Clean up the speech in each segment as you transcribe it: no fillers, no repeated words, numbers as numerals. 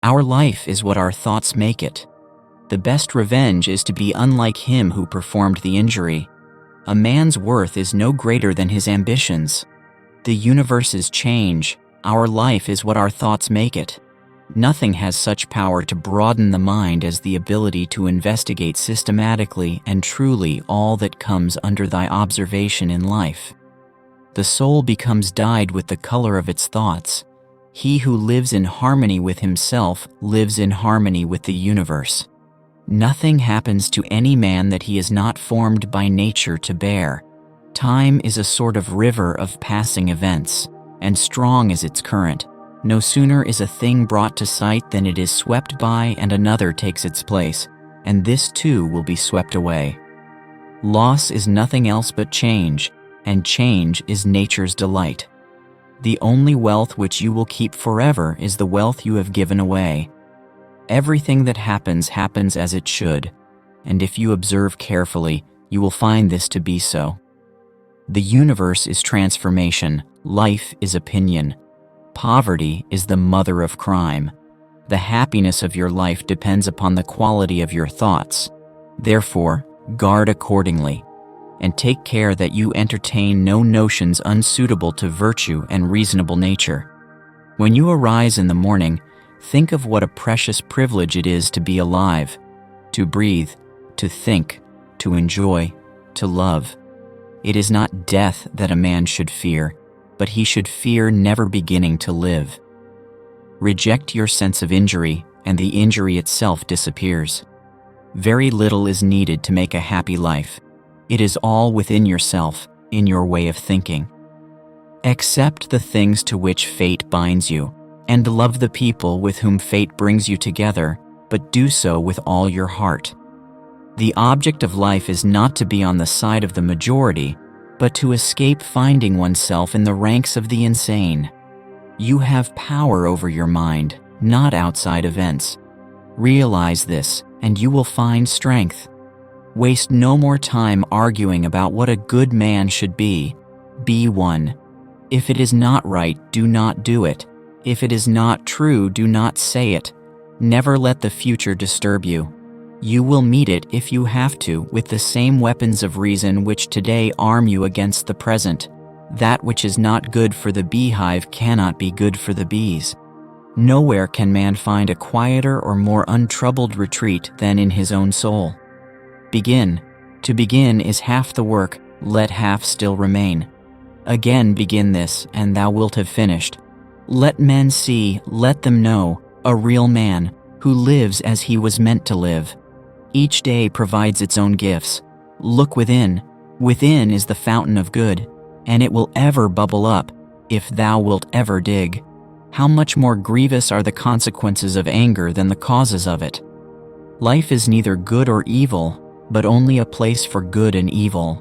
Our life is what our thoughts make it. The best revenge is to be unlike him who performed the injury. A man's worth is no greater than his ambitions. The universes change. Our life is what our thoughts make it. Nothing has such power to broaden the mind as the ability to investigate systematically and truly all that comes under thy observation in life. The soul becomes dyed with the color of its thoughts. He who lives in harmony with himself lives in harmony with the universe. Nothing happens to any man that he is not formed by nature to bear. Time is a sort of river of passing events, and strong is its current. No sooner is a thing brought to sight than it is swept by and another takes its place, and this too will be swept away. Loss is nothing else but change, and change is nature's delight. The only wealth which you will keep forever is the wealth you have given away. Everything that happens happens as it should, and if you observe carefully, you will find this to be so. The universe is transformation, life is opinion. Poverty is the mother of crime. The happiness of your life depends upon the quality of your thoughts. Therefore, guard accordingly, and take care that you entertain no notions unsuitable to virtue and reasonable nature. When you arise in the morning, think of what a precious privilege it is to be alive, to breathe, to think, to enjoy, to love. It is not death that a man should fear, but he should fear never beginning to live. Reject your sense of injury, and the injury itself disappears. Very little is needed to make a happy life. It is all within yourself, in your way of thinking. Accept the things to which fate binds you, and love the people with whom fate brings you together, but do so with all your heart. The object of life is not to be on the side of the majority, but to escape finding oneself in the ranks of the insane. You have power over your mind, not outside events. Realize this, and you will find strength. Waste no more time arguing about what a good man should be. Be one. If it is not right, do not do it. If it is not true, do not say it. Never let the future disturb you. You will meet it, if you have to, with the same weapons of reason which today arm you against the present. That which is not good for the beehive cannot be good for the bees. Nowhere can man find a quieter or more untroubled retreat than in his own soul. Begin. To begin is half the work, let half still remain. Again begin this, and thou wilt have finished. Let men see, let them know, a real man, who lives as he was meant to live. Each day provides its own gifts. Look within. Within is the fountain of good, and it will ever bubble up, if thou wilt ever dig. How much more grievous are the consequences of anger than the causes of it? Life is neither good or evil, but only a place for good and evil.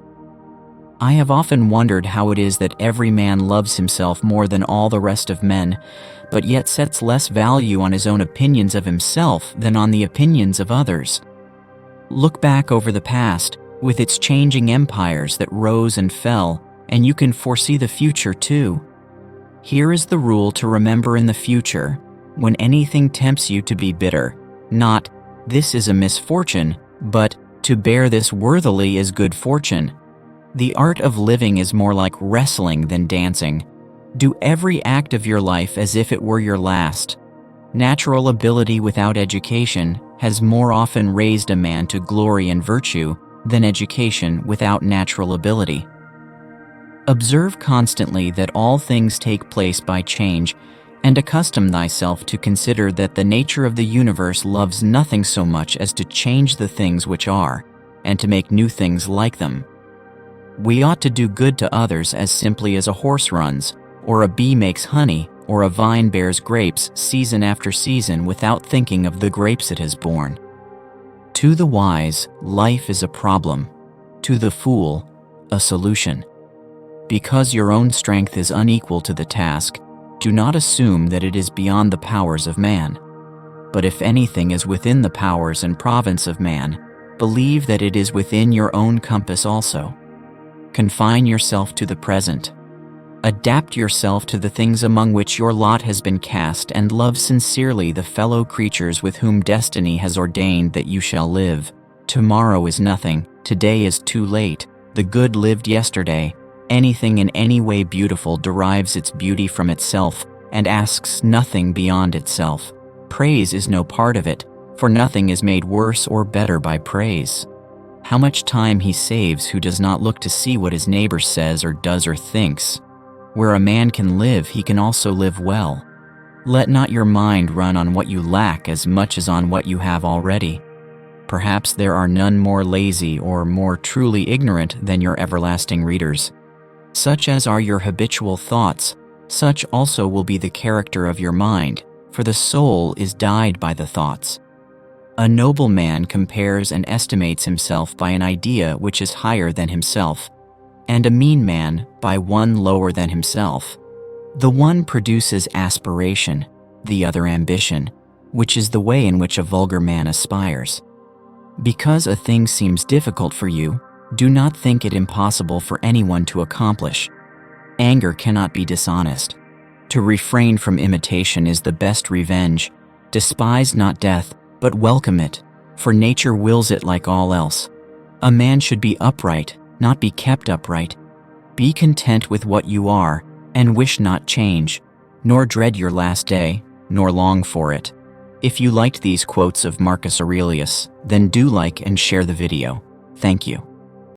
I have often wondered how it is that every man loves himself more than all the rest of men, but yet sets less value on his own opinions of himself than on the opinions of others. Look back over the past, with its changing empires that rose and fell, and you can foresee the future too. Here is the rule to remember in the future, when anything tempts you to be bitter, not, "This is a misfortune," but, "To bear this worthily is good fortune." The art of living is more like wrestling than dancing. Do every act of your life as if it were your last. Natural ability without education has more often raised a man to glory and virtue than education without natural ability. Observe constantly that all things take place by change, and accustom thyself to consider that the nature of the universe loves nothing so much as to change the things which are, and to make new things like them. We ought to do good to others as simply as a horse runs, or a bee makes honey, or a vine bears grapes season after season without thinking of the grapes it has borne. To the wise, life is a problem. To the fool, a solution. Because your own strength is unequal to the task, do not assume that it is beyond the powers of man. But if anything is within the powers and province of man, believe that it is within your own compass also. Confine yourself to the present. Adapt yourself to the things among which your lot has been cast, and love sincerely the fellow creatures with whom destiny has ordained that you shall live. Tomorrow is nothing, today is too late. The good lived yesterday. Anything in any way beautiful derives its beauty from itself and asks nothing beyond itself. Praise is no part of it, for nothing is made worse or better by praise. How much time he saves who does not look to see what his neighbor says or does or thinks. Where a man can live, he can also live well. Let not your mind run on what you lack as much as on what you have already. Perhaps there are none more lazy or more truly ignorant than your everlasting readers. Such as are your habitual thoughts, such also will be the character of your mind, for the soul is dyed by the thoughts. A noble man compares and estimates himself by an idea which is higher than himself, and a mean man by one lower than himself. The one produces aspiration, the other ambition, which is the way in which a vulgar man aspires. Because a thing seems difficult for you, do not think it impossible for anyone to accomplish. Anger cannot be dishonest. To refrain from imitation is the best revenge. Despise not death, but welcome it, for nature wills it like all else. A man should be upright, not be kept upright. Be content with what you are, and wish not change, nor dread your last day, nor long for it. If you liked these quotes of Marcus Aurelius, then do like and share the video. Thank you.